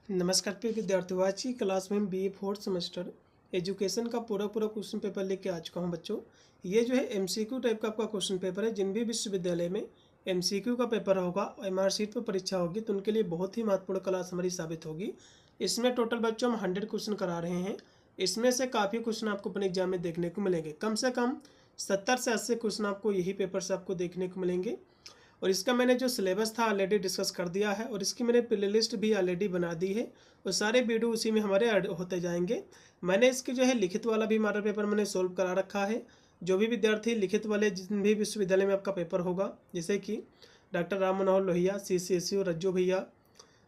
नमस्कार प्रिय विद्यार्थियों, आज की क्लास में बीए फोर्थ सेमेस्टर एजुकेशन का पूरा क्वेश्चन पेपर लेके आ चुका हूं बच्चों। ये जो है एमसीक्यू टाइप का आपका क्वेश्चन पेपर है। जिन भी विश्वविद्यालय में एमसीक्यू का पेपर होगा, एमआर सीट पर परीक्षा होगी, तो उनके लिए बहुत ही महत्वपूर्ण क्लास हमारी साबित होगी। इसमें टोटल बच्चों हम 100 क्वेश्चन करा रहे हैं। इसमें से काफ़ी क्वेश्चन आपको अपने एग्जाम में देखने को मिलेंगे। कम से कम 70 से 80 क्वेश्चन आपको यही पेपर से आपको देखने को मिलेंगे। और इसका मैंने जो सिलेबस था ऑलरेडी डिस्कस कर दिया है, और इसकी मैंने प्लेलिस्ट भी ऑलरेडी बना दी है, और सारे वीडियो उसी में हमारे ऐड होते जाएंगे। मैंने इसकी जो है लिखित वाला भी मॉडल पेपर मैंने सोल्व करा रखा है। जो भी विद्यार्थी लिखित वाले जिन भी विश्वविद्यालय में आपका पेपर होगा, जैसे कि डॉक्टर राम मनोहर लोहिया, CCSU रज्जू भैया,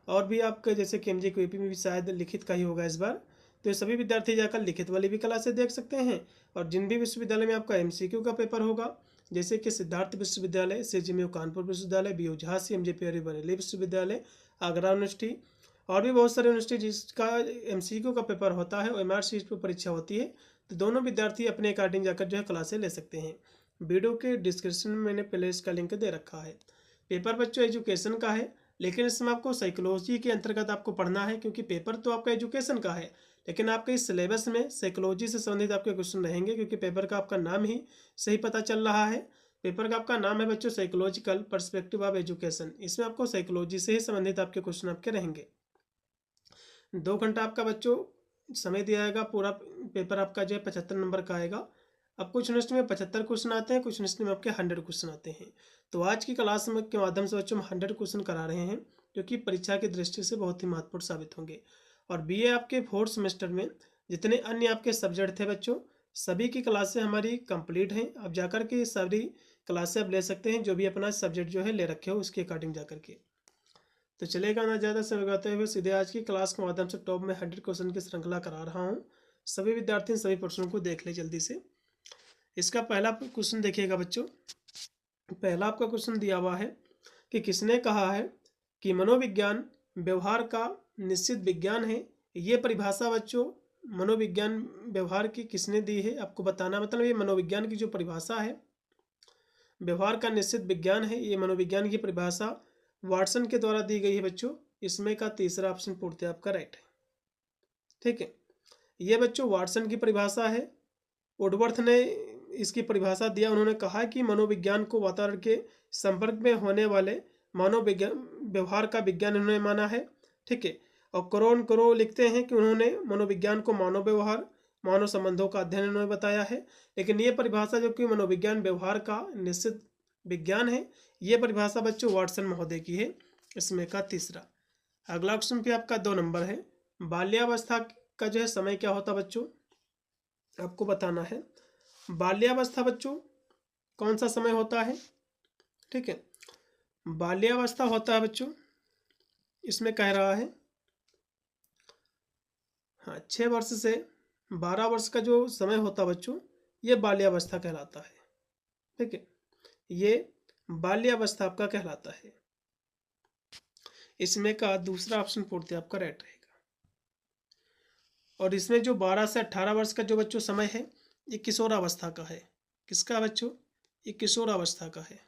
और भी आपके जैसे कि MJ QAP में भी शायद लिखित का ही होगा इस बार, तो ये सभी विद्यार्थी जाकर लिखित वाली भी क्लासें देख सकते हैं। और जिन भी विश्वविद्यालय में आपका MCQ का पेपर होगा, जैसे कि सिद्धार्थ विश्वविद्यालय, CGMU कानपुर विश्वविद्यालय, BU Jhansi, MJ puree Bareilly विश्वविद्यालय, आगरा यूनिवर्सिटी, और भी बहुत सारे यूनिवर्सिटी जिसका MCQ का पेपर होता है और MR सीट पर परीक्षा होती है, तो दोनों विद्यार्थी अपने अकॉर्डिंग जाकर जो है क्लासें ले सकते हैं। वीडियो के डिस्क्रिप्शन में मैंने प्लेलिस्ट का लिंक दे रखा है। पेपर बच्चों एजुकेशन का है, लेकिन इसमें आपको साइकोलॉजी के अंतर्गत आपको पढ़ना है, क्योंकि पेपर तो आपका एजुकेशन का है, लेकिन आपके इस सिलेबस में साइकोलॉजी से संबंधित आपके क्वेश्चन रहेंगे, क्योंकि पेपर का आपका नाम ही सही पता चल रहा है। पेपर का आपका नाम है बच्चों साइकोलॉजिकल पर्सपेक्टिव ऑफ एजुकेशन। इसमें आपको साइकोलॉजी से ही संबंधित आपके क्वेश्चन आपके रहेंगे। 2 घंटा आपका बच्चों समय दिया जाएगा। पूरा पेपर आपका जो है 75 नंबर का आएगा। अब कुछ यूनिवर्सिटी में 75 क्वेश्चन आते हैं, कुछ यूनिवर्सिटी में आपके 100 क्वेश्चन आते हैं। तो आज की क्लास में के माध्यम से बच्चों हम 100 क्वेश्चन करा रहे हैं, जो कि परीक्षा की दृष्टि से बहुत ही महत्वपूर्ण साबित होंगे। और बीए आपके फोर्थ सेमेस्टर में जितने अन्य आपके सब्जेक्ट थे बच्चों, सभी की क्लासें हमारी कंप्लीट हैं। अब जाकर के सारी क्लासें आप ले सकते हैं, जो भी अपना सब्जेक्ट जो है ले रखे हो उसके अकॉर्डिंग जाकर के। तो चलेगा ना ज़्यादा समय लगाते हुए सीधे आज की क्लास के माध्यम से टॉप में 100 क्वेश्चन की श्रृंखला करा रहा हूँ। सभी विद्यार्थी सभी प्रश्नों को देख ले जल्दी से। इसका पहला क्वेश्चन देखिएगा बच्चों। पहला आपका क्वेश्चन दिया हुआ है कि किसने कहा है कि मनोविज्ञान व्यवहार का निश्चित विज्ञान है। ये परिभाषा बच्चों मनोविज्ञान व्यवहार की किसने दी है, आपको बताना। मतलब ये मनोविज्ञान की जो परिभाषा है, व्यवहार का निश्चित विज्ञान है, ये मनोविज्ञान की परिभाषा वाटसन के द्वारा दी गई है बच्चों। इसमें का तीसरा ऑप्शन पूर्णतः आपका राइट है। ठीक है, ये बच्चों वाटसन की परिभाषा है। वुडवर्थ ने इसकी परिभाषा दिया। उन्होंने कहा कि मनोविज्ञान को वातावरण के संपर्क में होने वाले मानव विज्ञान व्यवहार का विज्ञान उन्होंने माना है। ठीक है, और करो लिखते हैं कि उन्होंने मनोविज्ञान को मानव व्यवहार, मानव संबंधों का अध्ययन उन्होंने बताया है। लेकिन ये परिभाषा जो कि मनोविज्ञान व्यवहार का निश्चित विज्ञान है, ये परिभाषा बच्चों वाटसन महोदय की है। इसमें का तीसरा। अगला क्वेश्चन पे आपका 2 नंबर है। बाल्यावस्था का जो है समय क्या होता बच्चों, आपको बताना है। बाल्यावस्था बच्चों कौन सा समय होता है। ठीक है, बाल्यावस्था होता है बच्चों, इसमें कह रहा है हाँ 6 वर्ष से 12 वर्ष का जो समय होता है बच्चों, ये बाल्यावस्था कहलाता है। ठीक है, ये बाल्यावस्था आपका कहलाता है। इसमें का दूसरा ऑप्शन पूर्णतः आपका राइट रहेगा। और इसमें जो 12 से 18 वर्ष का जो बच्चों समय है, ये किशोरावस्था का है। किसका बच्चों, ये किशोरावस्था का है।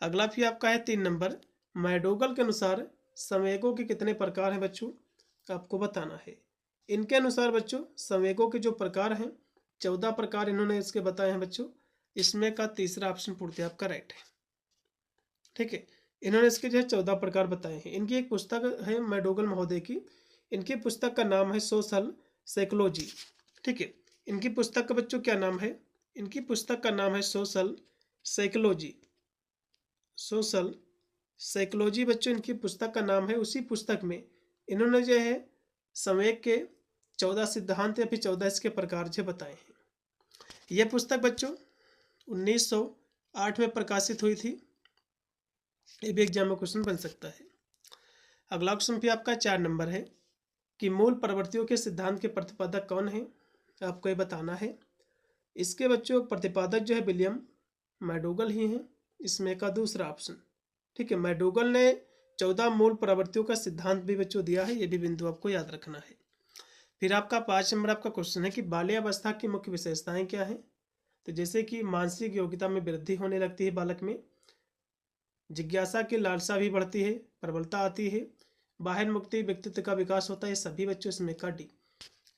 अगला भी आपका है 3 नंबर। मैडोगल के अनुसार संवेगों के कितने प्रकार हैं बच्चों, आपको बताना है। इनके अनुसार बच्चों संवेगों के जो प्रकार हैं 14 प्रकार इन्होंने इसके बताए हैं बच्चों। इसमें का तीसरा ऑप्शन पूर्णतः आपका राइट है। ठीक है, इन्होंने इसके जो है 14 प्रकार बताए हैं। इनकी एक पुस्तक है मैडोगल महोदय की। इनकी पुस्तक का नाम है सोशल साइकोलॉजी। ठीक है, इनकी पुस्तक का बच्चों क्या नाम है, इनकी पुस्तक का नाम है सोशल साइकोलॉजी। सोशल साइकोलॉजी बच्चों इनकी पुस्तक का नाम है। उसी पुस्तक में इन्होंने जो है संवेग के 14 सिद्धांत या फिर 14 इसके प्रकार जो बताए हैं। यह पुस्तक बच्चों 1908 में प्रकाशित हुई थी। ये भी एग्जाम में क्वेश्चन बन सकता है। अगला क्वेश्चन भी आपका 4 नंबर है कि मूल प्रवृत्तियों के सिद्धांत के प्रतिपादक कौन है, आपको ये बताना है। इसके बच्चों प्रतिपादक जो है विलियम मैडोगल ही हैं। इसमें का दूसरा ऑप्शन। ठीक है, मैडोगल ने 14 मूल प्रवृत्तियों का सिद्धांत भी बच्चों दिया है, ये भी बिंदु आपको याद रखना है। फिर आपका 5 नंबर आपका क्वेश्चन है कि बाल्यावस्था की मुख्य विशेषताएं क्या हैं। तो जैसे कि मानसिक योग्यता में वृद्धि होने लगती है बालक में, जिज्ञासा की लालसा भी बढ़ती है, प्रबलता आती है, बाहर मुक्ति, व्यक्तित्व का विकास होता है, ये सभी बच्चों इसमें का डी।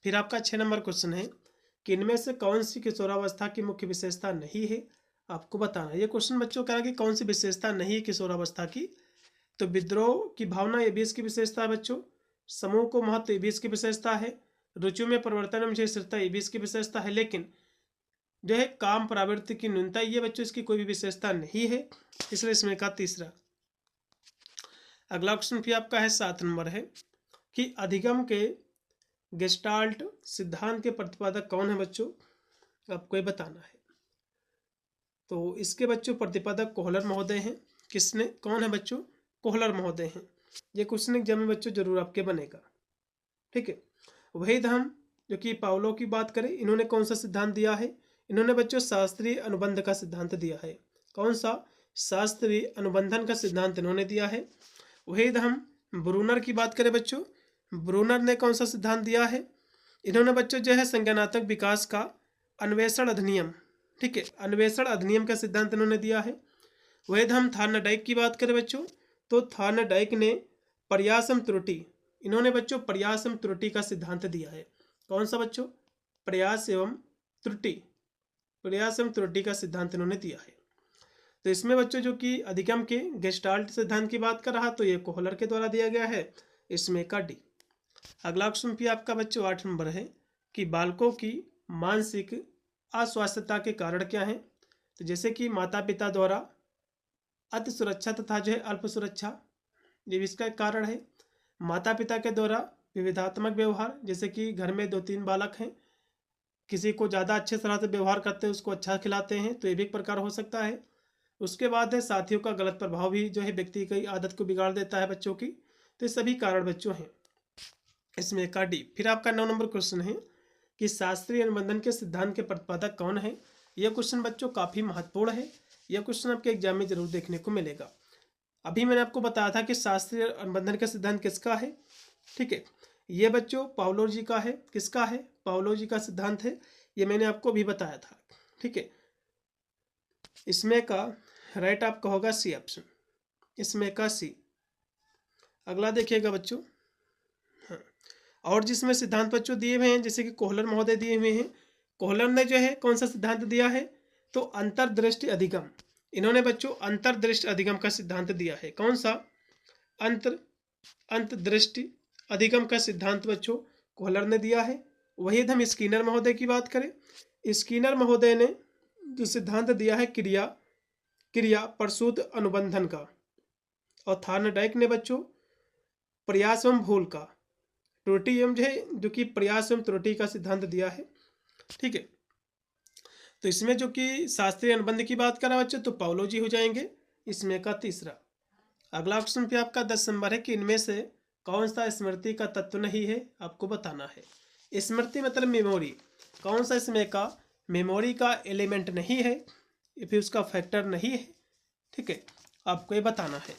फिर आपका 6 नंबर क्वेश्चन है कि इनमें से कौन सी किशोरावस्था की मुख्य विशेषता नहीं है, आपको बताना। ये क्वेश्चन बच्चों कह रहा है कि कौन सी विशेषता नहीं है किशोरावस्था की। तो विद्रोह की भावना ये भी इसकी विशेषता है बच्चों, समूह को महत्व ये भी इसकी विशेषता है, रुचियों में परिवर्तन एवं स्थिरता ये भी इसकी विशेषता है, लेकिन जो है काम प्रवृत्ति की न्यूनता ये बच्चों इसकी कोई भी विशेषता नहीं है, इसलिए इसमें का तीसरा। अगला क्वेश्चन फिर आपका है 7 नंबर है कि अधिगम के गेस्टाल्ट सिद्धांत के प्रतिपादक कौन है बच्चों, आपको ये बताना है। तो इसके बच्चों प्रतिपादक कोहलर महोदय हैं। किसने, कौन है बच्चों, कोहलर महोदय हैं। ये क्वेश्चन एग्जाम में बच्चों जरूर आपके बनेगा, ठीक है। वही हम जो कि पावलो की बात करें, इन्होंने कौन सा सिद्धांत दिया है, इन्होंने बच्चों शास्त्रीय अनुबंध का सिद्धांत दिया है। कौन सा, शास्त्रीय अनुबंधन का सिद्धांत इन्होंने दिया है। वही हम ब्रूनर की बात करें बच्चों, ब्रूनर ने कौन सा सिद्धांत दिया है, इन्होंने बच्चों जो है संज्ञानात्मक विकास का अन्वेषण अधिनियम, ठीक है, अन्वेषण अधिनियम का सिद्धांत इन्होंने दिया है। वही हम थार्नडाइक की बात करें बच्चों, तो थार्नडाइक ने प्रयासम त्रुटि, इन्होंने बच्चों प्रयास एवं त्रुटि का सिद्धांत दिया है। कौन सा बच्चों, प्रयास एवं त्रुटि, प्रयास एवं त्रुटि का सिद्धांत इन्होंने दिया है। तो इसमें बच्चों जो कि अधिगम के गेस्टाल्ट सिद्धांत की बात कर रहा, तो ये कोहलर के द्वारा दिया गया है, इसमें का डी। अगला क्वेश्चन भी आपका बच्चों 8 नंबर है कि बालकों की मानसिक अस्वास्थ्यता के कारण क्या हैं। तो जैसे कि माता पिता द्वारा अति सुरक्षा तथा जो है अल्प सुरक्षा, ये भी इसका एक कारण है। माता पिता के द्वारा विविधात्मक व्यवहार, जैसे कि घर में 2-3 बालक हैं, किसी को ज़्यादा अच्छे तरह से व्यवहार करते हैं, उसको अच्छा खिलाते हैं, तो ये भी एक प्रकार हो सकता है। उसके बाद है साथियों का गलत प्रभाव भी जो है व्यक्ति की आदत को बिगाड़ देता है बच्चों की, तो ये सभी कारण बच्चों हैं, इसमें का डी। फिर आपका 9 नंबर क्वेश्चन है कि शास्त्रीय अनुबंधन के सिद्धांत के प्रतिपादक कौन है। यह क्वेश्चन बच्चों काफ़ी महत्वपूर्ण है, यह क्वेश्चन आपके एग्जाम में जरूर देखने को मिलेगा। अभी मैंने आपको बताया था कि शास्त्रीय अनुबंधन का सिद्धांत किसका है, ठीक है, ये बच्चों पावलो जी का है। किसका है, पावलो जी का सिद्धांत है, ये मैंने आपको भी बताया था, ठीक है। इसमें का राइट आपका होगा सी ऑप्शन, इसमें का सी। अगला देखिएगा बच्चों, हाँ, और जिसमें सिद्धांत बच्चों दिए हुए हैं, जैसे कि कोहलर महोदय दिए हुए हैं। कोहलर ने जो है कौन सा सिद्धांत दिया है, तो अंतर्दृष्टि अधिगम, इन्होंने बच्चों अंतर्दृष्टि अधिगम का सिद्धांत दिया है। कौन सा, अंतर्दृष्टि अधिगम का सिद्धांत बच्चों कोहलर ने दिया है। वही हम स्किनर महोदय की बात करें, स्किनर महोदय ने जो सिद्धांत दिया है क्रिया प्रसूत अनुबंधन का, और थार्नडाइक ने बच्चों प्रयास एवं भूल का, त्रुटि एवं जो कि प्रयास एवं त्रुटि का सिद्धांत दिया है, ठीक है। तो इसमें जो कि शास्त्रीय अनुबंध की बात करा बच्चों, तो पावलो जी हो जाएंगे, इसमें का तीसरा। अगला क्वेश्चन पे आपका 10 नंबर है कि इनमें से कौन सा स्मृति का तत्व नहीं है, आपको बताना है। स्मृति मतलब मेमोरी, कौन सा इसमें का मेमोरी का एलिमेंट नहीं है, फिर उसका फैक्टर नहीं है, ठीक है, आपको ये बताना है।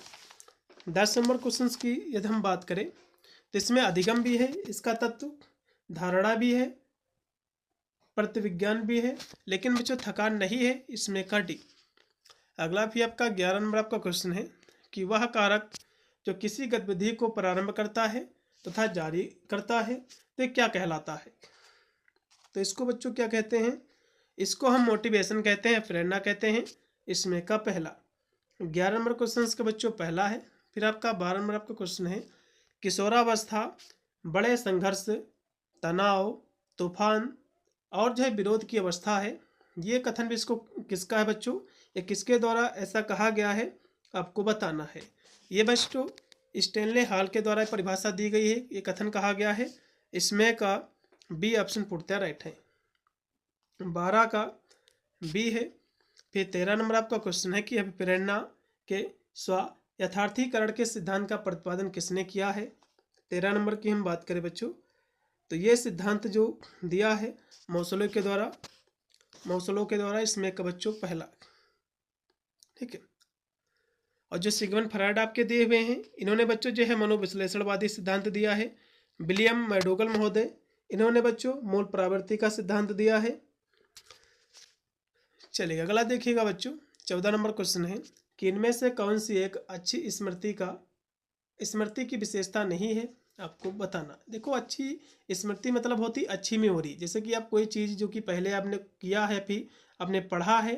10 नंबर क्वेश्चन की यदि हम बात करें, तो इसमें अधिगम भी है इसका तत्व, धारणा भी है, प्रतिविज्ञान भी है, लेकिन बच्चों थकान नहीं है, इसमें का डी। अगला भी आपका 11 नंबर आपका क्वेश्चन है कि वह कारक जो किसी गतिविधि को प्रारंभ करता है तथा जारी करता है, तो क्या कहलाता है। तो इसको बच्चों क्या कहते हैं, इसको हम मोटिवेशन कहते हैं, प्रेरणा कहते हैं, इसमें का पहला। 11 नंबर क्वेश्चन का बच्चों पहला है। फिर आपका 12 नंबर आपका क्वेश्चन है किशोरावस्था बड़े संघर्ष, तनाव, तूफान और जो है विरोध की अवस्था है। ये कथन भी इसको किसका है बच्चों, ये किसके द्वारा ऐसा कहा गया है, आपको बताना है। ये बच्चों स्टेनले हॉल के द्वारा परिभाषा दी गई है, ये कथन कहा गया है, इसमें का बी ऑप्शन पूर्णतः राइट है, 12 का बी है। फिर 13 नंबर आपका क्वेश्चन है कि अभिप्रेरणा के स्व यथार्थीकरण के सिद्धांत का प्रतिपादन किसने किया है। 13 नंबर की हम बात करें बच्चों, तो ये सिद्धांत जो दिया है मौसलो के द्वारा, इसमें का बच्चों पहला, ठीक है। और जो सिगमंड फ्रायड आपके दिए हुए हैं, इन्होंने बच्चों जो है मनोविश्लेषणवादी सिद्धांत दिया है। विलियम मैडोगल महोदय, इन्होंने बच्चों मूल प्रवृत्ति का सिद्धांत दिया है। चलिए अगला देखिएगा बच्चों, 14 नंबर क्वेश्चन है कि इनमें से कौन सी एक अच्छी स्मृति का स्मृति की विशेषता नहीं है, आपको बताना। देखो अच्छी स्मृति मतलब होती अच्छी मेमोरी। जैसे कि आप कोई चीज़ जो कि पहले आपने किया है, फिर आपने पढ़ा है,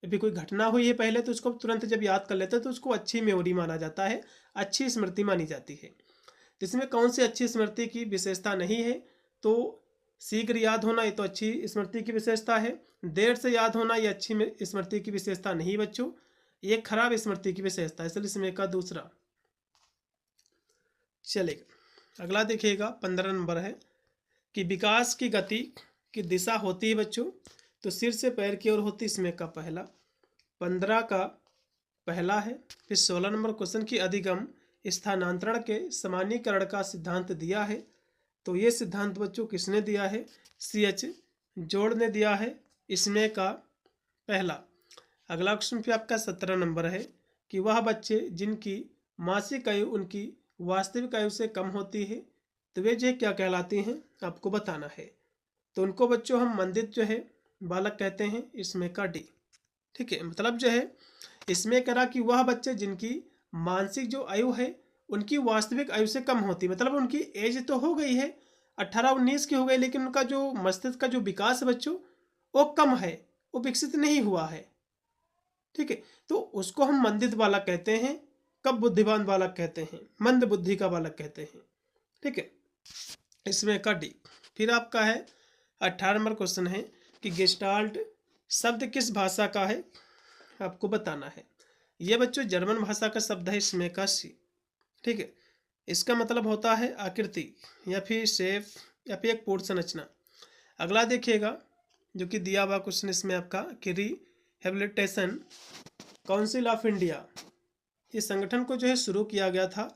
फिर कोई घटना हुई है पहले, तो उसको तुरंत जब याद कर लेते हैं तो उसको अच्छी मेमोरी माना जाता है, अच्छी स्मृति मानी जाती है। इसमें कौन सी अच्छी स्मृति की विशेषता नहीं है? तो शीघ्र याद होना ये तो अच्छी स्मृति की विशेषता है। देर से याद होना ये अच्छी स्मृति की विशेषता नहीं बच्चों, ये खराब स्मृति की विशेषता है, इसलिए इसमें का दूसरा चलेगा। अगला देखिएगा 15 नंबर है कि विकास की गति की दिशा होती है बच्चों, तो सिर से पैर की ओर होती, इसमें का पहला 15 का पहला है। फिर 16 नंबर क्वेश्चन की अधिगम स्थानांतरण के सामान्यीकरण का सिद्धांत दिया है, तो ये सिद्धांत बच्चों किसने दिया है? CH जोड़ ने दिया है, इसमें का पहला। अगला क्वेश्चन पे आपका 17 नंबर है कि वह बच्चे जिनकी मासिक आयु उनकी वास्तविक आयु से कम होती है, तो वे जो क्या कहलाती हैं, आपको बताना है। तो उनको बच्चों हम मंदित जो है बालक कहते हैं, इसमें का डी। ठीक है, मतलब जो है इसमें कह रहा कि वह बच्चे जिनकी मानसिक जो आयु है उनकी वास्तविक आयु से कम होती, मतलब उनकी एज तो हो गई है 18-19 की हो गई, लेकिन उनका जो मस्तिष्क का जो विकास है बच्चों वो कम है, वो विकसित नहीं हुआ है। ठीक है, तो उसको हम मंदित बालक कहते हैं। कब बुद्धिमान बालक कहते हैं? मंद बुद्धि का बालक कहते हैं। ठीक है, इसमें का डी। फिर आपका है 18 नंबर क्वेश्चन है कि गेस्टाल्ट शब्द किस भाषा का है, आपको बताना है। यह बच्चों जर्मन भाषा का शब्द है, इसमें का सी। ठीक है, इसका मतलब होता है आकृति या फिर शेप या फिर एक पूर्ण संरचना। अगला देखिएगा जो कि दिया हुआ क्वेश्चन इसमें आपका कि रिहेबिलिटेशन काउंसिल ऑफ इंडिया, इस संगठन को जो है शुरू किया गया था,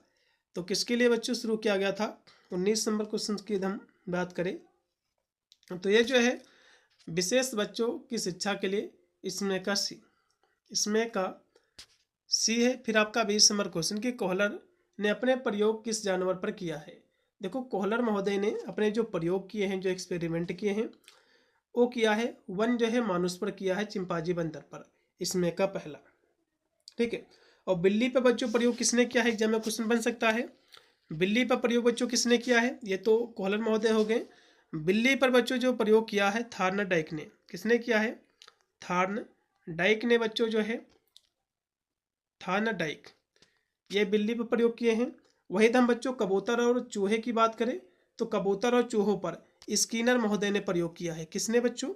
तो किसके लिए बच्चों शुरू किया गया था? 19 नंबर क्वेश्चन की हम बात करें तो ये जो है विशेष बच्चों की शिक्षा के लिए, इसमें का सी। इसमें का सी है। फिर आपका 20 नंबर क्वेश्चन कि कोहलर ने अपने प्रयोग किस जानवर पर किया है? देखो कोहलर महोदय ने अपने जो प्रयोग किए हैं, जो एक्सपेरिमेंट किए हैं, वो किया है वन जो है मानुष पर किया है, चिंपांजी बंदर पर, इसमें का पहला। ठीक है, और बिल्ली पर बच्चों प्रयोग किसने किया है? एग्जाम में क्वेश्चन बन सकता है, बिल्ली पर प्रयोग बच्चों किसने किया है? ये तो कोहलर महोदय हो गए। बिल्ली पर बच्चों जो प्रयोग किया है थॉर्नडाइक ने, किसने किया है? थॉर्नडाइक ने बच्चों जो है, थॉर्नडाइक ये बिल्ली पर प्रयोग किए हैं। वही हम बच्चों कबूतर और चूहे की बात करें तो कबूतर और चूहों पर स्किनर महोदय ने प्रयोग किया है। किसने बच्चों?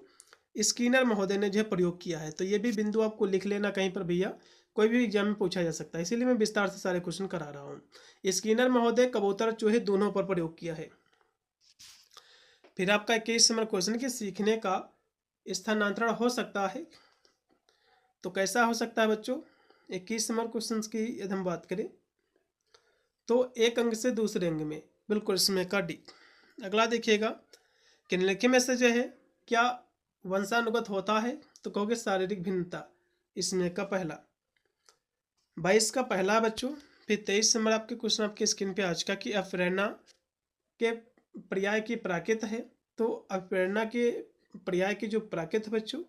स्किनर महोदय ने जो है प्रयोग किया है। तो ये भी बिंदु आपको लिख लेना कहीं पर भैया, कोई भी एग्जाम में पूछा जा सकता है, इसीलिए मैं विस्तार से सारे क्वेश्चन करा रहा हूँ। स्किनर महोदय कबूतर चूहे दोनों पर प्रयोग किया है। फिर आपका 21 नंबर क्वेश्चन कि सीखने का स्थानांतरण हो सकता है, तो कैसा हो सकता है बच्चों? 21 नंबर क्वेश्चन की यदि हम बात करें तो एक अंग से दूसरे अंग में, बिल्कुल इसमें का डी। अगला देखिएगा कि निम्नलिखित में से जो है क्या वंशानुगत होता है? तो कहोगे शारीरिक भिन्नता, इसमें का पहला। 22 का पहला बच्चों। फिर 23 नंबर आपके क्वेश्चन आपके स्क्रीन पे आ चुका कि अप्रेरणा के पर्याय की प्राकृत है, तो अप्रेरणा के पर्याय की जो प्राकृत बच्चों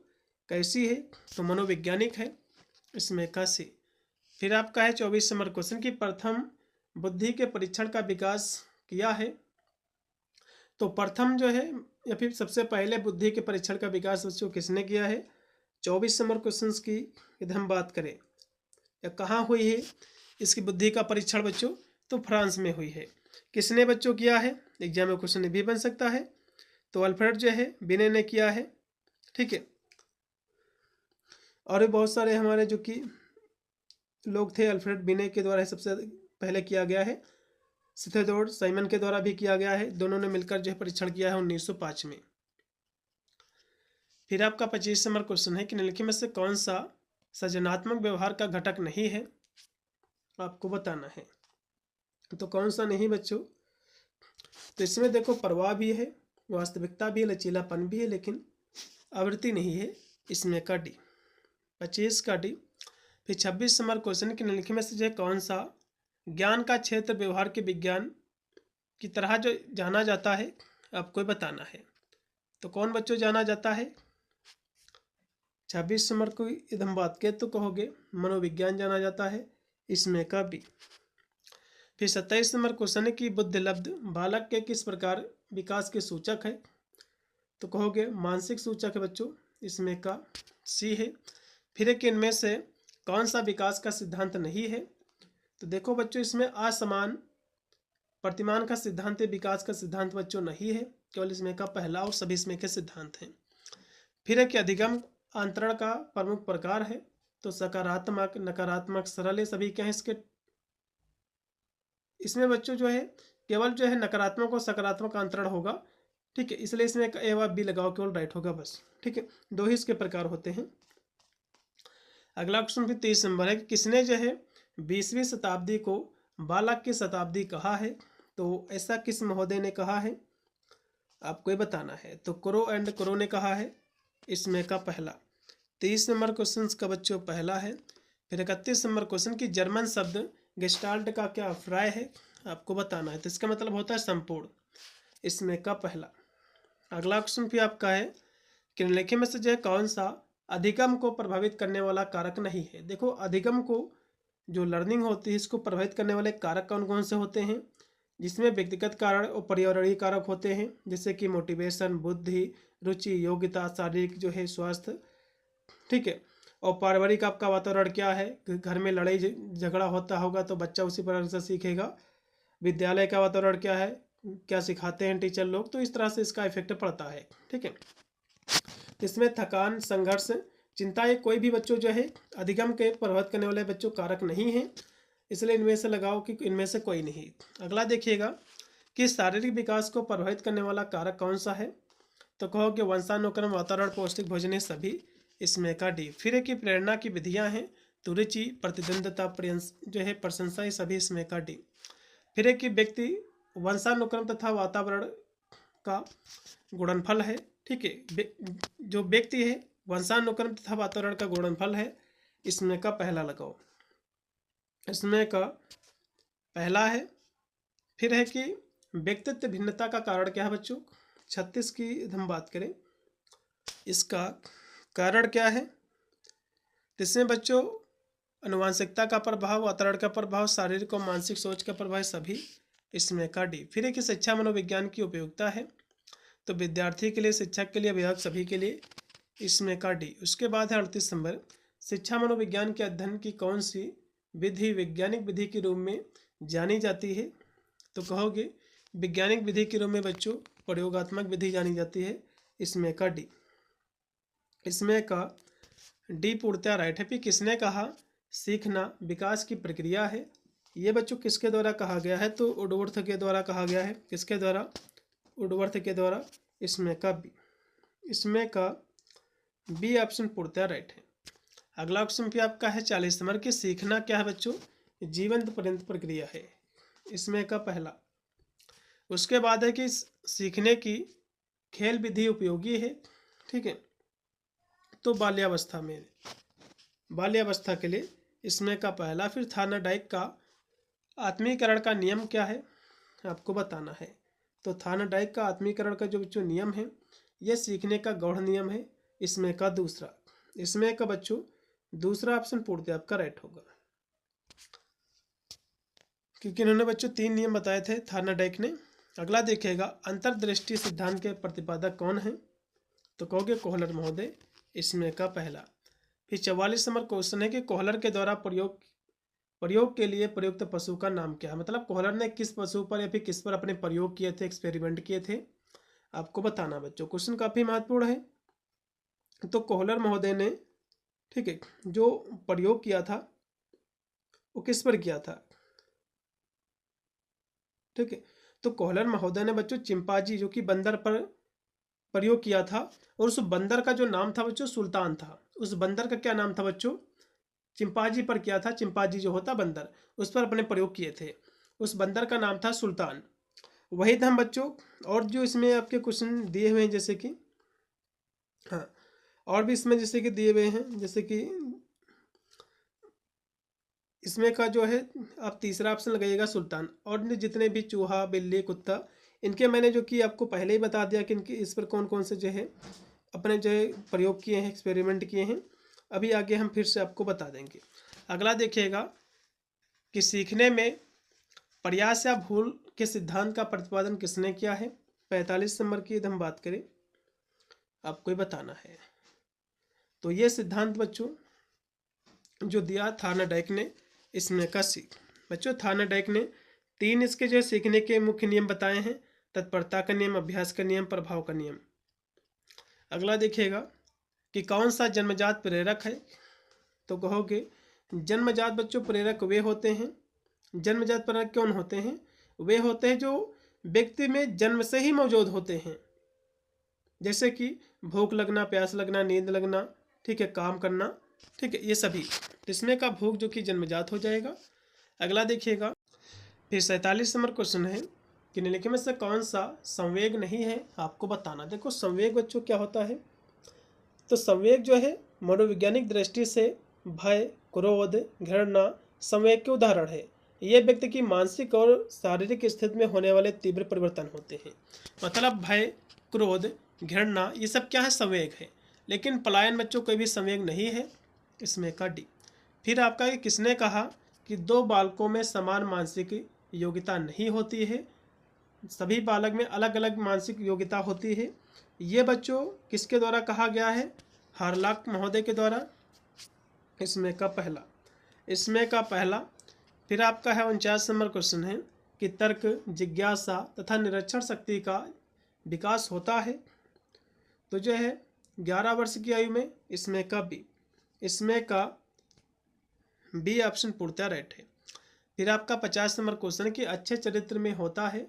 कैसी है? तो मनोवैज्ञानिक है, इसमें का सी। फिर आपका है 24 नंबर क्वेश्चन की प्रथम बुद्धि के परीक्षण का विकास किया है, तो प्रथम जो है या फिर सबसे पहले बुद्धि के परीक्षण का विकास बच्चों किसने किया है? 24 नंबर क्वेश्चन की यदि हम बात करें या कहाँ हुई है इसकी बुद्धि का परीक्षण बच्चों, तो फ्रांस में हुई है। किसने बच्चों किया है? एग्जाम में क्वेश्चन भी बन सकता है, तो अल्फ्रेड जो है बिने ने किया है। ठीक है, और भी बहुत सारे हमारे जो कि लोग थे, अल्फ्रेड बिने के द्वारा सबसे पहले किया गया है। सिथेडोर साइमन के द्वारा भी किया गया है, दोनों ने मिलकर जो है परीक्षण किया है 1905 में। फिर आपका 25 नंबर क्वेश्चन है कि निम्नलिखित में से कौन सा सृजनात्मक व्यवहार का घटक नहीं है, आपको बताना है। तो कौन सा नहीं बच्चों? तो इसमें देखो परवाह भी है, वास्तविकता भी है, लचीलापन भी है, लेकिन आवृत्ति नहीं है, इसमें का डी। 25 का डी। फिर 26 नंबर क्वेश्चन की निम्नलिखित में से जो है कौन सा ज्ञान का क्षेत्र व्यवहार के विज्ञान की तरह जो जाना जाता है, आपको बताना है। तो कौन बच्चों जाना जाता है? 26 नंबर को यदि हम बात करें तो कहोगे मनोविज्ञान जाना जाता है, इसमें का बी। फिर 27 नंबर क्वेश्चन है कि बुद्धिलब्ध बालक के किस प्रकार विकास के सूचक है। तो कहोगे मानसिक सूचक है बच्चों, इसमें का सी है। फिर एक इनमें से कौन सा विकास का सिद्धांत नहीं है। तो देखो बच्चों इसमें असमान प्रतिमान का सिद्धांत विकास का सिद्धांत बच्चों नहीं है, केवल इसमें का पहला और सभी इसमें के सिद्धांत हैं। फिर एक अधिगम आंतरण का प्रमुख प्रकार है। तो सकारात्मक, नकारात्मक, सरल, सभी क्या है इसके। इसमें बच्चों जो है केवल जो है नकारात्मक और सकारात्मक अंतरण होगा, ठीक है, इसलिए इसमें ए व बी लगाओ, केवल राइट होगा बस, ठीक है। दो ही इसके प्रकार होते हैं। अगला क्वेश्चन फिर 30 नंबर है कि किसने जो है 20वीं शताब्दी को बालक की शताब्दी कहा है। तो ऐसा किस महोदय ने कहा है, आपको ये बताना है। तो क्रो एंड क्रो ने कहा है, इसमें का पहला। 30 नंबर क्वेश्चन का बच्चों पहला है। फिर 31 नंबर क्वेश्चन की जर्मन शब्द गेस्टाल्ट का क्या अभिप्राय है, आपको बताना है। तो इसका मतलब होता है संपूर्ण, इसमें का पहला। अगला क्वेश्चन भी आपका है कि निम्नलिखित में से जो है कौन सा अधिगम को प्रभावित करने वाला कारक नहीं है। देखो अधिगम को जो लर्निंग होती है इसको प्रभावित करने वाले कारक कौन कौन से होते हैं, जिसमें व्यक्तिगत कारण और पर्यावरणीय कारक होते हैं, जैसे कि मोटिवेशन, बुद्धि, रुचि, योग्यता, शारीरिक जो है स्वास्थ्य, ठीक है। और पारिवारिक आपका वातावरण क्या है, घर में लड़ाई झगड़ा होता होगा तो बच्चा उसी प्रकार से सीखेगा। विद्यालय का वातावरण क्या है, क्या सिखाते हैं टीचर लोग, तो इस तरह से इसका इफेक्ट पड़ता है, ठीक है। इसमें थकान, संघर्ष, चिंता, ये कोई भी बच्चों जो है अधिगम के प्रभावित करने वाले बच्चों कारक नहीं है, इसलिए इनमें से लगाओ कि इनमें से कोई नहीं। अगला देखिएगा कि शारीरिक विकास को प्रभावित करने वाला कारक कौन सा है। तो कहो कि वंशानुक्रम, वातावरण, पौष्टिक भोजन, ये सभी, इसमें का डी। फिर है कि प्रेरणा की विधियां हैं, तो रुचि, प्रतिद्वंदता, जो है प्रशंसा, ये सभी इसमें का डी। फिर है कि व्यक्ति वंशानुक्रम तथा वातावरण का गुणनफल है, ठीक है। जो व्यक्ति है वंशानुक्रम तथा वातावरण का गुणनफल है, इसमें का पहला लगाओ, इसमें का पहला है। फिर है कि व्यक्तित्व भिन्नता का कारण क्या है बच्चों, 36 की हम बात करें, इसका कारण क्या है। इसमें बच्चों अनुवांशिकता का प्रभाव, वातावरण का प्रभाव, शारीरिक और मानसिक सोच का प्रभाव, सभी, इसमें का डी। फिर है कि शिक्षा मनोविज्ञान की उपयोगिता है, तो विद्यार्थी के लिए, शिक्षक के लिए, अभिभावक, सभी के लिए, इसमें का डी। उसके बाद है 38 नंबर, शिक्षा मनोविज्ञान के अध्ययन की कौन सी विधि वैज्ञानिक विधि के रूप में जानी जाती है। तो कहोगे वैज्ञानिक विधि के रूप में बच्चों प्रयोगात्मक विधि जानी जाती है, इसमें का डी। इसमें का डी पूर्णतः राइट है। फिर किसने कहा सीखना विकास की प्रक्रिया है, ये बच्चों किसके द्वारा कहा गया है। तो वुडवर्थ के द्वारा कहा गया है, किसके द्वारा, वुडवर्थ के द्वारा, इसमें का बी। इसमें का बी ऑप्शन पूर्णतः राइट है। अगला ऑप्शन भी आपका है 40 नंबर की सीखना क्या है बच्चों, जीवन पर्यंत प्रक्रिया है, इसमें का पहला। उसके बाद है कि सीखने की खेल विधि उपयोगी है, ठीक है। तो बाल्यावस्था में, बाल्यावस्था के लिए, इसमें का पहला। फिर थार्नडाइक का आत्मीकरण का नियम क्या है, आपको बताना है। तो थार्नडाइक का आत्मीकरण का जो नियम है, यह सीखने का गौड़ नियम है, इसमें का दूसरा। इसमें का बच्चों दूसरा ऑप्शन पूर्णतः आपका राइट होगा, क्योंकि इन्होंने बच्चों 3 नियम बताए थे थार्नडाइक ने। अगला देखेगा अंतर्दृष्टि सिद्धांत के प्रतिपादक कौन है। तो कहोगे कोहलर महोदय, इसमें का पहला। फिर 44 नंबर क्वेश्चन है कि कोहलर के द्वारा प्रयोग के लिए प्रयुक्त पशु का नाम क्या है। मतलब कोहलर ने किस पशु पर या फिर किस पर अपने प्रयोग किए थे, एक्सपेरिमेंट किए थे, आपको बताना बच्चों। क्वेश्चन काफी महत्वपूर्ण है। तो कोहलर महोदय ने, ठीक है, जो प्रयोग किया था वो किस पर किया था, ठीक है। तो कोहलर महोदय ने बच्चों चिंपांजी जो कि बंदर पर प्रयोग किया था, और उस बंदर का जो नाम था बच्चों सुल्तान था। उस बंदर का क्या नाम था बच्चों, चिंपांजी पर किया था, चिंपांजी जो होता बंदर, उस पर अपने प्रयोग किए थे, उस बंदर का नाम था सुल्तान। वही था बच्चों। और जो इसमें आपके क्वेश्चन दिए हुए हैं, जैसे कि हाँ, और भी इसमें जैसे कि दिए हुए हैं, जैसे कि इसमें का जो है आप तीसरा ऑप्शन लगाइएगा सुल्तान। और जितने भी चूहा, बिल्ली, कुत्ता, इनके मैंने जो कि आपको पहले ही बता दिया कि इनके इस पर कौन कौन से जो है अपने जो है प्रयोग किए हैं, एक्सपेरिमेंट किए हैं। अभी आगे हम फिर से आपको बता देंगे। अगला देखिएगा कि सीखने में प्रयास या भूल के सिद्धांत का प्रतिपादन किसने किया है? 45 नंबर की यदि हम बात करें, आपको ये बताना है। तो ये सिद्धांत बच्चों जो दिया थार्नडाइक ने, इसमें का सी बच्चों थार्नडाइक ने 3 इसके जो सीखने के मुख्य नियम बताए हैं, तत्परता का नियम, अभ्यास का नियम, प्रभाव का नियम। अगला देखिएगा कि कौन सा जन्मजात प्रेरक है? तो कहोगे जन्मजात बच्चों प्रेरक वे होते हैं, जन्मजात प्रेरक कौन होते हैं? वे होते हैं जो व्यक्ति में जन्म से ही मौजूद होते हैं, जैसे कि भूख लगना, प्यास लगना, नींद लगना, ठीक है, काम करना, ठीक है, ये सभी। इसमें का भूख जो कि जन्मजात हो जाएगा। अगला देखिएगा, फिर 47 नंबर क्वेश्चन है कि निम्नलिखित में से कौन सा संवेग नहीं है? आपको बताना। देखो संवेग बच्चों क्या होता है? तो संवेग जो है मनोवैज्ञानिक दृष्टि से भय, क्रोध, घृणा संवेग के उदाहरण है। ये व्यक्ति की मानसिक और शारीरिक स्थिति में होने वाले तीव्र परिवर्तन होते हैं। मतलब भय, क्रोध, घृणा ये सब क्या है? संवेग है। लेकिन पलायन बच्चों कोई भी संवेग नहीं है, इसमें का डी। फिर आपका ये किसने कहा कि 2 बालकों में समान मानसिक योग्यता नहीं होती है, सभी बालक में अलग अलग मानसिक योग्यता होती है। ये बच्चों किसके द्वारा कहा गया है? हार्लॉक महोदय के द्वारा। इसमें का पहला। फिर आपका है 49 नंबर क्वेश्चन है कि तर्क, जिज्ञासा तथा निरीक्षण शक्ति का विकास होता है तो जो है 11 वर्ष की आयु में। इसमें का बी ऑप्शन पूर्णतः राइट है। फिर आपका 50 नंबर क्वेश्चन कि अच्छे चरित्र में होता है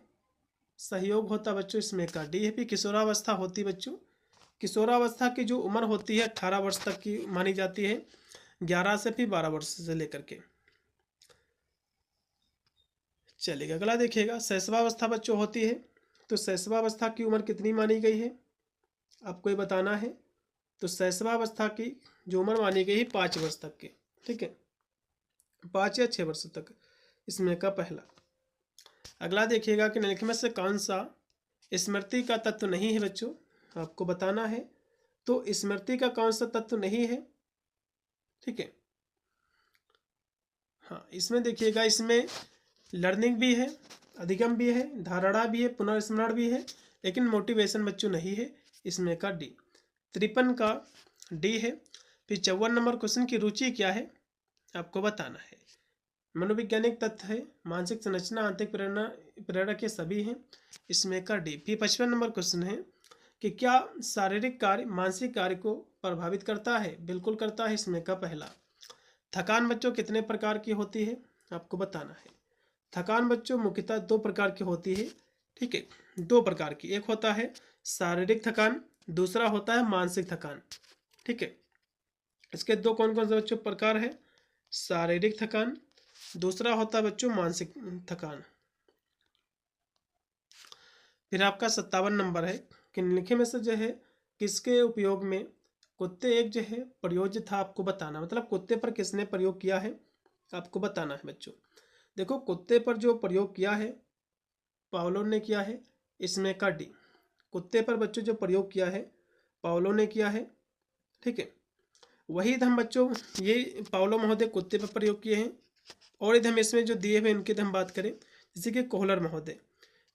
सहयोग होता बच्चों, इसमें का डी है। फिर किशोरावस्था होती बच्चों, किशोरावस्था की जो उम्र होती है 18 वर्ष तक की मानी जाती है, 11 से फिर 12 वर्ष से लेकर के चलेगा। अगला देखिएगा, शैशवावस्था बच्चों होती है तो शैशवावस्था की उम्र कितनी मानी गई है? आपको ये बताना है। तो शैशवावस्था की जो उम्र मानी गई है 5 वर्ष तक की, ठीक है, 5 या 6 वर्ष तक। इसमें का पहला। अगला देखिएगा कि निम्नलिखित में से कौन सा स्मृति का तत्व नहीं है बच्चों? आपको बताना है। तो स्मृति का कौन सा तत्व नहीं है? ठीक है, हाँ, इसमें देखिएगा, इसमें लर्निंग भी है, अधिगम भी है, धारणा भी है, पुनर्स्मरण भी है, लेकिन मोटिवेशन बच्चों नहीं है। इसमें का डी। 53 का डी है। फिर 54 नंबर क्वेश्चन की रुचि क्या है? आपको बताना है। मनोवैज्ञानिक तथ्य है, मानसिक संरचना, आंतरिक प्रेरणा के सभी हैं। इसमें का डी। फिर 55 नंबर क्वेश्चन है कि क्या शारीरिक कार्य मानसिक कार्य को प्रभावित करता है? बिल्कुल करता है। इसमें का पहला। थकान बच्चों कितने प्रकार की होती है? आपको बताना है। थकान बच्चों मुख्यतः 2 प्रकार की होती है, ठीक है, 2 प्रकार की। एक होता है शारीरिक थकान, दूसरा होता है मानसिक थकान, ठीक है। इसके 2 कौन कौन से बच्चों प्रकार है? शारीरिक थकान, दूसरा होता है बच्चों मानसिक थकान। फिर आपका 57 नंबर है कि निम्नलिखित में से जो है किसके उपयोग में कुत्ते एक जो है प्रयोज्य था? आपको बताना। मतलब कुत्ते पर किसने प्रयोग किया है? आपको बताना है बच्चों। देखो कुत्ते पर जो प्रयोग किया है पावलोव ने किया है। इसमें का डी। कुत्ते पर बच्चों जो प्रयोग किया है पावलोव ने किया है, ठीक है। वही हम बच्चों ये पावलोव महोदय कुत्ते पर प्रयोग किए हैं। और यदि हम इसमें जो दिए हुए इनकी हम बात करें, जैसे कि कोहलर महोदय,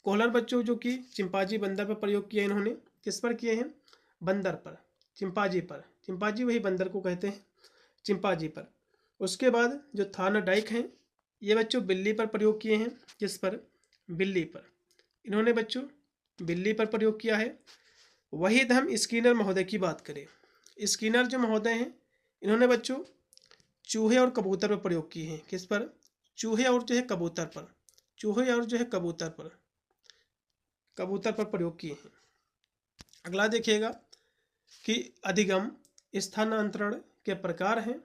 कोहलर बच्चों जो कि चिंपांजी बंदर पर प्रयोग किया इन्होंने। किस पर किए हैं? बंदर पर, चिंपांजी पर। चिंपांजी वही बंदर को कहते हैं, चिंपांजी पर। उसके बाद जो थार्नडाइक हैं ये बच्चों बिल्ली पर प्रयोग किए हैं। किस पर? बिल्ली पर। इन्होंने बच्चों बिल्ली पर प्रयोग किया है। वही यदि हम स्किनर महोदय की बात करें, स्किनर जो महोदय हैं इन्होंने बच्चों चूहे और कबूतर पर प्रयोग किए हैं। किस पर? चूहे और जो है कबूतर पर। चूहे और जो है कबूतर पर प्रयोग किए हैं। अगला देखिएगा कि अधिगम स्थानांतरण के प्रकार हैं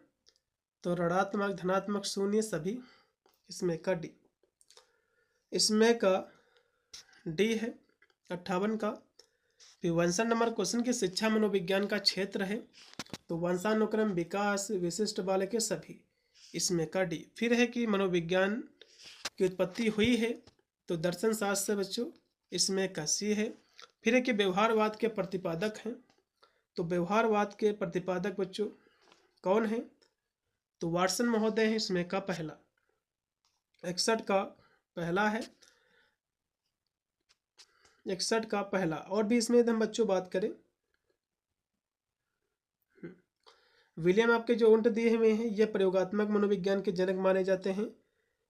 तो ऋणात्मक, धनात्मक, शून्य सभी। इसमें का डी। इसमें का डी है 58 का। फिर 52 नंबर क्वेश्चन की शिक्षा मनोविज्ञान का क्षेत्र है तो वंशानुक्रम, विकास, विशिष्ट बालक के सभी। इसमें का डी। फिर है कि मनोविज्ञान की उत्पत्ति हुई है तो दर्शन शास्त्र से बच्चों। इसमें का सी है। फिर है कि व्यवहारवाद के प्रतिपादक हैं तो व्यवहारवाद के प्रतिपादक बच्चों कौन है? तो वाटसन महोदय हैं। इसमें का पहला। 61 का पहला है, 61 का पहला। और भी इसमें हम बच्चों बात करें, विलियम आपके जो उंट दिए हुए हैं ये प्रयोगात्मक मनोविज्ञान के जनक माने जाते हैं।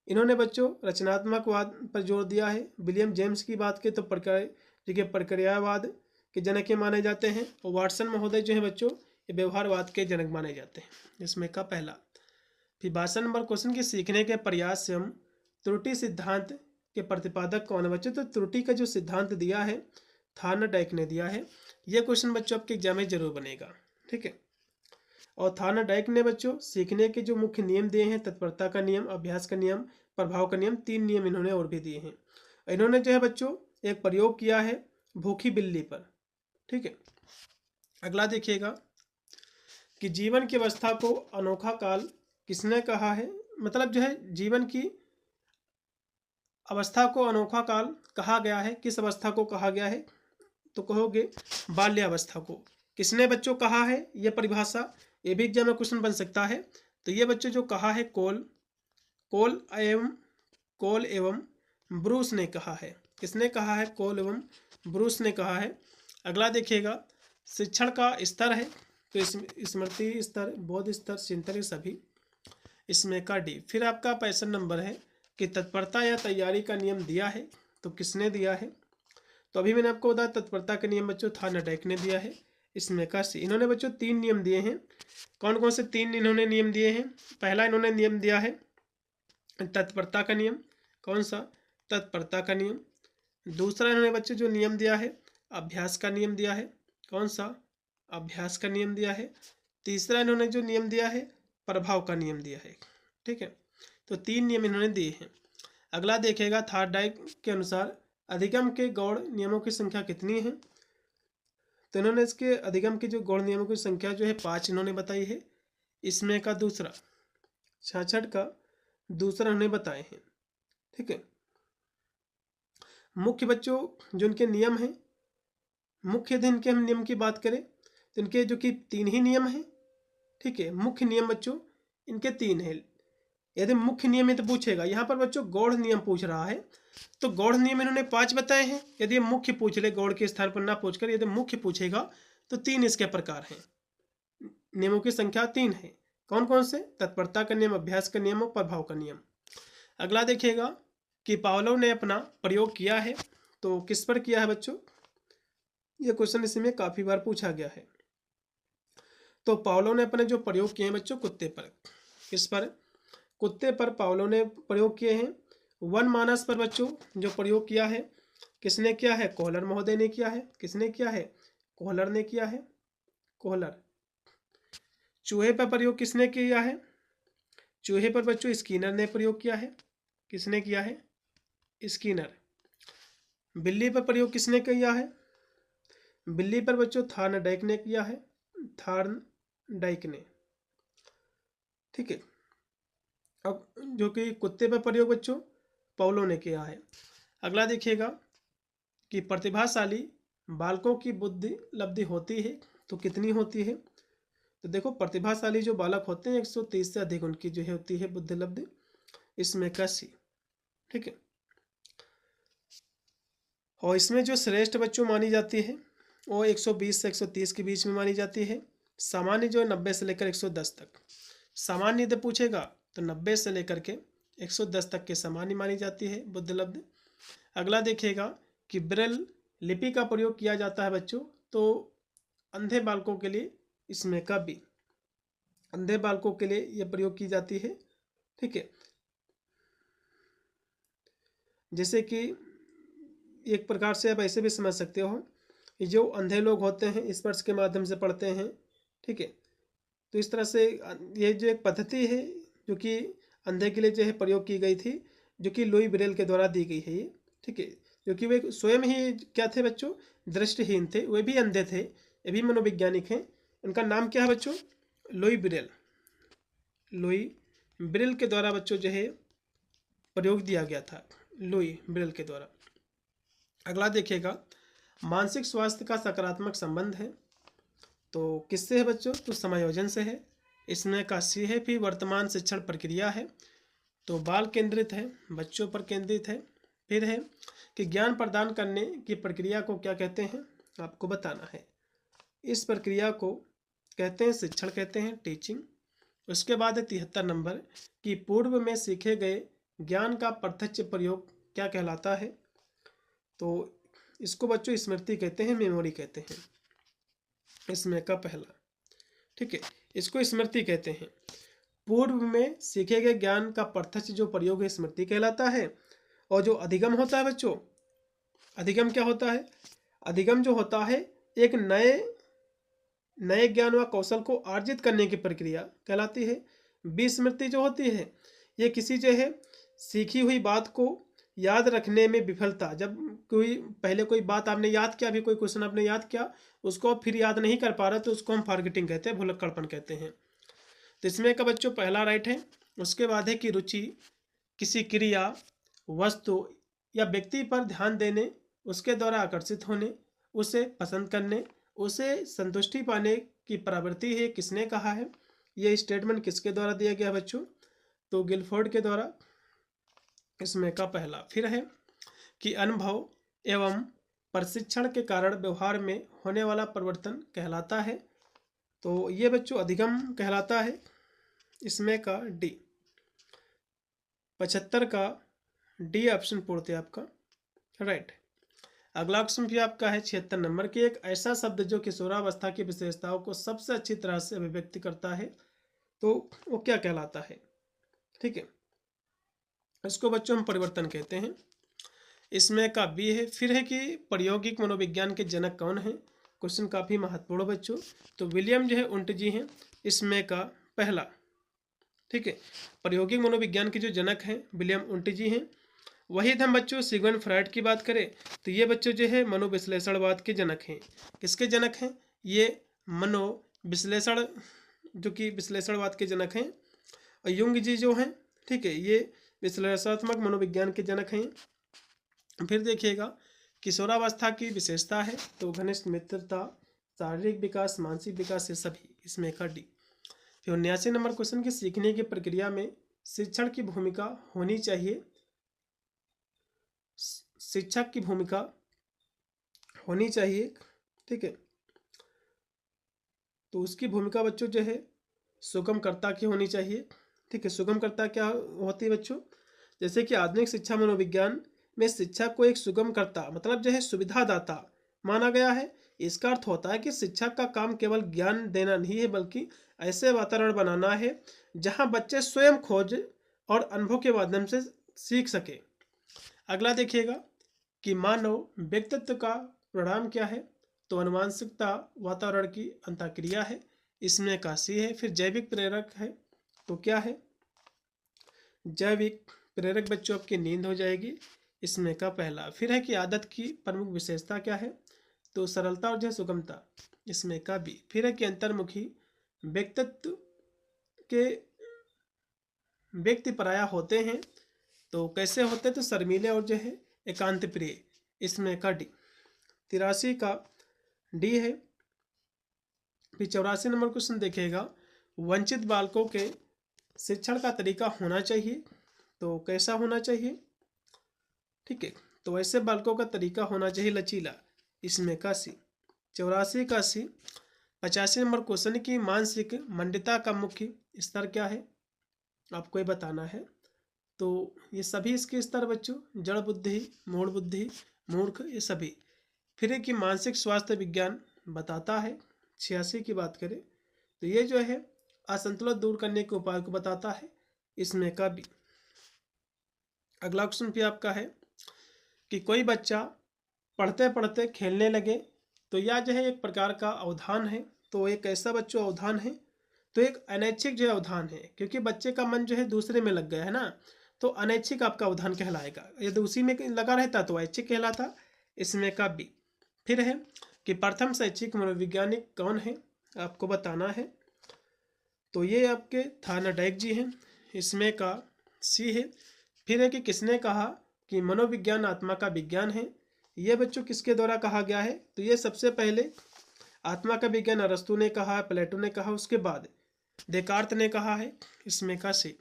इन्होंने बच्चों रचनात्मकवाद पर जोर दिया है। विलियम जेम्स की बात करें तो प्रक्रियावाद के जनक ये माने जाते हैं। और वाटसन महोदय जो है बच्चों ये व्यवहारवाद के जनक माने जाते हैं। इसमें का पहला। फिर 22 नंबर क्वेश्चन की सीखने के प्रयास से हम त्रुटि सिद्धांत के प्रतिपादक कौन है बच्चों? तो त्रुटि का जो सिद्धांत दिया है थॉर्नडाइक ने दिया है। यह क्वेश्चन बच्चों आपके एग्जाम में जरूर बनेगा, ठीक है। और थॉर्नडाइक ने बच्चों सीखने के जो मुख्य नियम दिए हैं, तत्परता का नियम, अभ्यास का नियम, प्रभाव का नियम, 3 नियम इन्होंने और भी दिए हैं। इन्होंने जो है बच्चों एक प्रयोग किया है भूखी बिल्ली पर, ठीक है। अगला देखिएगा कि जीवन की अवस्था को अनोखा काल किसने कहा है? मतलब जो है जीवन की अवस्था को अनोखा काल कहा गया है। किस अवस्था को कहा गया है? तो कहोगे बाल्यावस्था को। किसने बच्चों कहा है? यह परिभाषा ये भी एग्जाम में क्वेश्चन बन सकता है। तो ये बच्चों जो कहा है कोल एवं ब्रूस ने कहा है। किसने कहा है? कोल एवं ब्रूस ने कहा है। अगला देखिएगा शिक्षण का स्तर है तो स्मृति स्तर, बोध स्तर, चिंतन सभी, इसमें का डी। फिर आपका 65 नंबर है कि तत्परता या तैयारी का नियम दिया है तो किसने दिया है? तो अभी मैंने आपको बताया तत्परता का नियम बच्चों थॉर्नडाइक ने दिया है। इसमें का सी। इन्होंने बच्चों 3 नियम दिए हैं। कौन कौन से 3 इन्होंने नियम दिए हैं? पहला इन्होंने नियम दिया है तत्परता का नियम। कौन सा? तत्परता का नियम। दूसरा इन्होंने बच्चों जो नियम दिया है अभ्यास का नियम दिया है। कौन सा? अभ्यास का नियम दिया है। तीसरा इन्होंने जो नियम दिया है प्रभाव का नियम दिया है, ठीक है। तो 3 नियम इन्होंने दिए हैं। अगला देखेगा थॉर्नडाइक के अनुसार अधिगम के गौड़ नियमों की संख्या कितनी है? तो इन्होंने इसके अधिगम के जो गौड़ नियमों की संख्या जो है 5 इन्होंने बताई है। इसमें का दूसरा 66 का दूसरा इन्होंने बताए हैं, ठीक है। मुख्य बच्चों जो इनके नियम हैं, मुख्य दिन के हम नियम की बात करें तो इनके जो कि 3 ही नियम हैं, ठीक है। मुख्य नियम बच्चों इनके 3 हैं। यदि मुख्य नियम है तो पूछेगा, यहाँ पर बच्चों गौड़ नियम पूछ रहा है तो गौड़ नियम इन्होंने 5 बताए हैं। यदि मुख्य पूछ ले, गौड़ के स्थान पर ना पूछकर यदि मुख्य पूछेगा तो 3 इसके प्रकार हैं। नियमों की संख्या 3 है। कौन कौन से? तत्परता का नियम, अभ्यास का नियम और प्रभाव का नियम। अगला देखिएगा कि पावलोव ने अपना प्रयोग किया है तो किस पर किया है बच्चों? यह क्वेश्चन इसमें काफी बार पूछा गया है। तो पावलोव ने अपने जो प्रयोग किए हैं बच्चों कुत्ते पर। किस पर? कुत्ते पर पावलोव ने प्रयोग किए हैं। वनमानस पर बच्चों जो प्रयोग किया है किसने किया है? कोहलर महोदय ने किया है। किसने किया है? कोहलर ने किया है, कोहलर। चूहे पर प्रयोग किसने किया है? चूहे पर बच्चों स्किनर ने प्रयोग किया है। किसने किया है? स्किनर। बिल्ली पर प्रयोग किसने किया है? बिल्ली पर बच्चों थॉर्नडाइक ने किया है, थॉर्नडाइक ने, ठीक है। अब जो कि कुत्ते पर प्रयोग बच्चों पावलोव ने किया है। अगला देखिएगा कि प्रतिभाशाली बालकों की बुद्धि लब्धि होती है तो कितनी होती है? तो देखो प्रतिभाशाली जो बालक होते हैं 130 से अधिक उनकी जो है होती है बुद्धि लब्धि। इसमें का सी, ठीक है। और इसमें जो श्रेष्ठ बच्चों मानी जाती है वो 120 से 130 के बीच में मानी जाती है। सामान्य जो है 90 से लेकर 110 तक। सामान्य यदि पूछेगा तो 90 से लेकर के 110 तक के सामान्य मानी जाती है बुद्धि लब्धि। अगला देखिएगा कि ब्रेल लिपि का प्रयोग किया जाता है बच्चों तो अंधे बालकों के लिए। इसमें का भी अंधे बालकों के लिए यह प्रयोग की जाती है, ठीक है। जैसे कि एक प्रकार से आप ऐसे भी समझ सकते हो कि जो अंधे लोग होते हैं स्पर्श के माध्यम से पढ़ते हैं, ठीक है। तो इस तरह से ये जो एक पद्धति है जो कि अंधे के लिए जो है प्रयोग की गई थी, जो कि लुई ब्रेल के द्वारा दी गई है ये, ठीक है। क्योंकि वे स्वयं ही क्या थे बच्चों? दृष्टिहीन थे, वे भी अंधे थे, ये भी मनोवैज्ञानिक हैं। उनका नाम क्या है बच्चों? Louis Braille. लुई ब्रेल के द्वारा बच्चों जो है प्रयोग दिया गया था, लुई ब्रेल के द्वारा। अगला देखिएगा मानसिक स्वास्थ्य का सकारात्मक संबंध है तो किससे है बच्चों? तो समायोजन से है। इसमें का सी है। फिर वर्तमान शिक्षण प्रक्रिया है। तो बाल केंद्रित है, बच्चों पर केंद्रित है। फिर है कि ज्ञान प्रदान करने की प्रक्रिया को क्या कहते हैं, आपको बताना है। इस प्रक्रिया को कहते हैं शिक्षण, कहते हैं टीचिंग। उसके बाद है 73 नंबर कि पूर्व में सीखे गए ज्ञान का प्रत्यक्ष प्रयोग क्या कहलाता है। तो इसको बच्चों स्मृति कहते हैं, मेमोरी कहते हैं। इसमें का पहला, ठीक है, इसको स्मृति कहते हैं। पूर्व में सीखे गए ज्ञान का प्रत्यक्ष जो प्रयोग है स्मृति कहलाता है। और जो अधिगम होता है बच्चों, अधिगम क्या होता है, अधिगम जो होता है एक नए ज्ञान व कौशल को अर्जित करने की प्रक्रिया कहलाती है। विस्मृति जो होती है ये किसी जो है सीखी हुई बात को याद रखने में विफलता, जब पहले कोई बात आपने याद किया, अभी कोई क्वेश्चन आपने याद किया, उसको फिर याद नहीं कर पा रहा तो उसको हम फॉरगेटिंग कहते हैं, भुलक्कड़पन कहते हैं। तो इसमें का बच्चों पहला राइट है। उसके बाद है कि रुचि, किसी क्रिया, वस्तु या व्यक्ति पर ध्यान देने, उसके द्वारा आकर्षित होने, उसे पसंद करने, उसे संतुष्टि पाने की प्रवृत्ति है। किसने कहा है, यह स्टेटमेंट किसके द्वारा दिया गया बच्चों, तो गिलफोर्ड के द्वारा। इसमें का पहला। फिर है कि अनुभव एवं प्रशिक्षण के कारण व्यवहार में होने वाला परिवर्तन कहलाता है। तो ये बच्चों अधिगम कहलाता है। इसमें का डी, 75 का डी ऑप्शन पूर्ति आपका राइट। अगला ऑप्शन भी आपका है 76 नंबर की, एक ऐसा शब्द जो किशोरावस्था की विशेषताओं को सबसे अच्छी तरह से अभिव्यक्त करता है, तो वो क्या कहलाता है, ठीक है। इसको बच्चों हम परिवर्तन कहते हैं। इसमें का बी है। फिर है कि प्रायोगिक मनोविज्ञान के जनक कौन है, क्वेश्चन काफ़ी महत्वपूर्ण बच्चों। तो विलियम जो है उंट जी हैं। इसमें का पहला, ठीक है, प्रायोगिक मनोविज्ञान के जो जनक हैं विलियम उंट जी हैं। वही हम बच्चों सिगमंड फ्रायड की बात करें तो ये बच्चों जो है मनोविश्लेषणवाद के जनक हैं। किसके जनक हैं, ये मनोविश्लेषण, जो कि विश्लेषणवाद के जनक हैं। और युंग जी जो हैं, ठीक है, ये विश्लेषणात्मक मनोविज्ञान के जनक हैं। फिर देखिएगा किशोरावस्था की विशेषता है तो घनिष्ठ मित्रता, शारीरिक विकास, मानसिक विकास, ये सभी। इसमें का डी। फिर 79 नंबर क्वेश्चन की सीखने की प्रक्रिया में शिक्षण की भूमिका होनी चाहिए, शिक्षक की भूमिका होनी चाहिए, ठीक है। तो उसकी भूमिका बच्चों जो है सुगमकर्ता की होनी चाहिए, ठीक है। सुगमकर्ता क्या होती है बच्चों, जैसे कि आधुनिक शिक्षा मनोविज्ञान में शिक्षा को एक सुगमकर्ता मतलब जो है सुविधादाता माना गया है। इसका अर्थ होता है कि शिक्षक का काम केवल ज्ञान देना नहीं है बल्कि ऐसे वातावरण बनाना है जहां बच्चे स्वयं खोज और अनुभव के माध्यम से सीख सके। अगला देखिएगा कि मानव व्यक्तित्व का परिणाम क्या है, तो अनुवांशिकता वातावरण की अंतःक्रिया है। इसमें का सी है। फिर जैविक प्रेरक है तो क्या है, जैविक प्रेरक बच्चों आपकी नींद हो जाएगी। इसमें का पहला। फिर है कि आदत की प्रमुख विशेषता क्या है, तो सरलता और जो सुगमता। इसमें का बी। फिर है कि अंतर्मुखी व्यक्तित्व के व्यक्ति पराया होते हैं, तो कैसे होते हैं, तो शर्मीले और जो है एकांत प्रिय। इसमें का डी। 83 का डी है। फिर 84 नंबर क्वेश्चन देखेगा, वंचित बालकों के शिक्षण का तरीका होना चाहिए, तो कैसा होना चाहिए, ठीक है। तो ऐसे बालकों का तरीका होना चाहिए लचीला। इसमें का सी। 84 का सी। 85 नंबर क्वेश्चन की मानसिक मंडता का मुख्य स्तर क्या है, आपको ये बताना है। तो ये सभी इसके स्तर बच्चों, जड़ बुद्धि, मूढ़ बुद्धि, मूर्ख, ये सभी। फिर है कि मानसिक स्वास्थ्य विज्ञान बताता है। 86 की बात करें तो ये जो है असंतुलन दूर करने के उपाय को बताता है। इसमें का भी। अगला क्वेश्चन भी आपका है कि कोई बच्चा पढ़ते पढ़ते खेलने लगे, तो यह जो है एक प्रकार का अवधान है। तो एक ऐसा बच्चों अवधान है, तो एक अनैच्छिक जो अवधान है, क्योंकि बच्चे का मन जो है दूसरे में लग गया है ना, तो अनैच्छिक आपका अवधान कहलाएगा। यदि उसी में लगा रहता तो ऐच्छिक कहलाता। इसमें का बी। फिर है कि प्रथम शैक्षिक मनोवैज्ञानिक कौन है, आपको बताना है। तो ये आपके थार्नडाइक जी हैं। इसमें का सी है। फिर है कि किसने कहा कि मनोविज्ञान आत्मा का विज्ञान है, ये बच्चों किसके द्वारा कहा गया है, तो ये सबसे पहले आत्मा का विज्ञान अरस्तु ने कहा, प्लेटो ने कहा, उसके बाद देकार्त ने कहा है। इसमें का सी।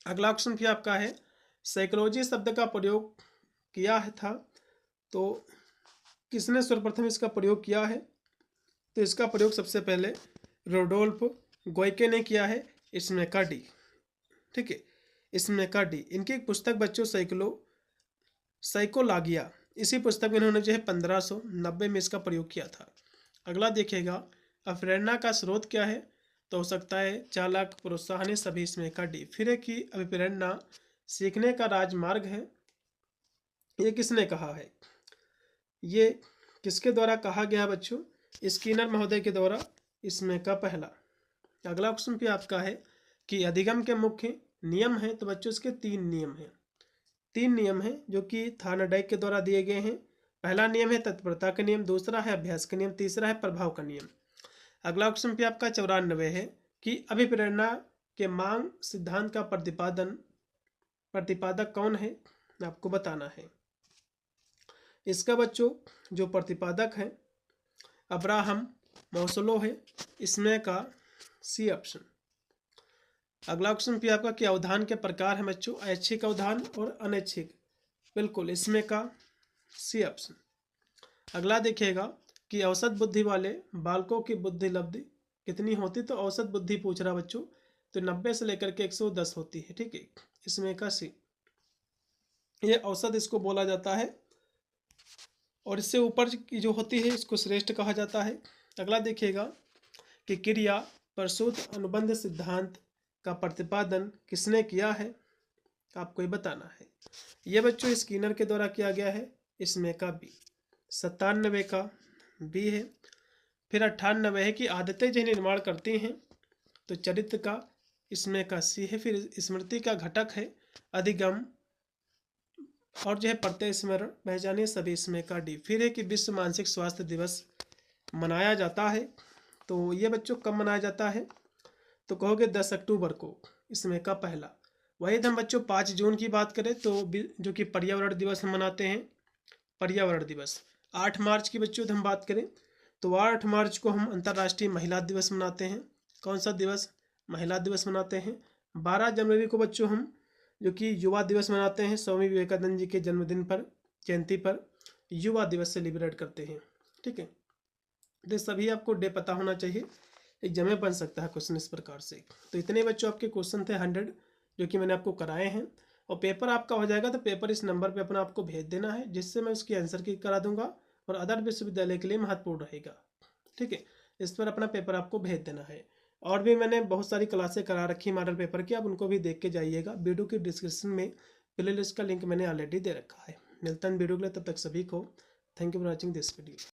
अगला क्वेश्चन भी आपका है, साइकोलॉजी शब्द का प्रयोग किया है था, तो किसने सर्वप्रथम इसका प्रयोग किया है? तो इसका प्रयोग सबसे पहले रोडोल्फ गोइके ने किया है, इसमें का डी। ठीक है, इसमें का डी। इनकी एक पुस्तक बच्चों साइकोलॉजिया, इसी पुस्तक में इन्होंने जो है 1590 में इसका प्रयोग किया था। अगला देखिएगा, अभिप्रेरणा का स्रोत क्या है? तो हो सकता है चालक, प्रोत्साहन, सभी, इसमें का डी। फिर है कि अभिप्रेरणा सीखने का राजमार्ग है, ये किसने कहा है? ये किसके द्वारा कहा गया बच्चों? स्किनर महोदय के द्वारा, इसमें का पहला। अगला क्वेश्चन भी आपका है कि अधिगम के मुख्य नियम हैं, तो बच्चों इसके 3 नियम हैं। 3 नियम हैं जो कि थार्नडाइक के द्वारा दिए गए हैं। पहला नियम है तत्परता का नियम, दूसरा है अभ्यास का नियम, तीसरा है प्रभाव का नियम। अगला क्वेश्चन भी आपका 94 है कि अभिप्रेरणा के मांग सिद्धांत का प्रतिपादक कौन है? आपको बताना है। इसका बच्चों जो प्रतिपादक है अब्राहम मास्लो है, इसमें का सी ऑप्शन। अगला क्वेश्चन भी आपका कि अवधान के प्रकार है बच्चों, ऐच्छिक अवधान और अनैच्छिक, बिल्कुल, इसमें का सी ऑप्शन। अगला देखिएगा कि औसत बुद्धि वाले बालकों की बुद्धि लब्धि कितनी होती? तो औसत बुद्धि पूछ रहा बच्चों, तो 90 से लेकर के 110 होती है। ठीक है, इसमें का सी, ये औसत इसको बोला जाता है, और इससे ऊपर की जो होती है इसको श्रेष्ठ कहा जाता है। अगला देखिएगा कि क्रिया प्रसूत अनुबंध सिद्धांत का प्रतिपादन किसने किया है? आपको ये बताना है। ये बच्चों स्किनर के द्वारा किया गया है, इसमें का बी। 97 का बी है। फिर 98 है कि आदतें जो निर्माण करती हैं, तो चरित्र का, इसमें का सी है। फिर स्मृति का घटक है अधिगम, और जो है प्रत्यय स्मरण पहचानिए, सभी, इसमें का डी। फिर है कि विश्व मानसिक स्वास्थ्य दिवस मनाया जाता है, तो ये बच्चों कब मनाया जाता है? तो कहोगे 10 अक्टूबर को, इसमें का पहला। वही हम बच्चों 5 जून की बात करें तो जो कि पर्यावरण दिवस हम मनाते हैं, पर्यावरण दिवस। 8 मार्च की बच्चों हम बात करें तो 8 मार्च को हम अंतर्राष्ट्रीय महिला दिवस मनाते हैं। कौन सा दिवस? महिला दिवस मनाते हैं। 12 जनवरी को बच्चों हम जो कि युवा दिवस मनाते हैं, स्वामी विवेकानंद जी के जन्मदिन पर, जयंती पर युवा दिवस सेलिब्रेट करते हैं। ठीक है, तो सभी आपको डे पता होना चाहिए, एग्जाम में बन सकता है क्वेश्चन इस प्रकार से। तो इतने बच्चों आपके क्वेश्चन थे 100 जो कि मैंने आपको कराए हैं, और पेपर आपका हो जाएगा तो पेपर इस नंबर पे अपना आपको भेज देना है, जिससे मैं उसकी आंसर की करा दूंगा, और अदर विश्वविद्यालय के लिए महत्वपूर्ण रहेगा। ठीक है, इस पर अपना पेपर आपको भेज देना है। और भी मैंने बहुत सारी क्लासें करा रखी मॉडल पेपर की, आप उनको भी देख के जाइएगा। वीडियो की डिस्क्रिप्शन में प्ले लिस्ट का लिंक मैंने ऑलरेडी दे रखा है। मिलता है वीडियो के लिए, तब तक सभी को thank you for watching this video.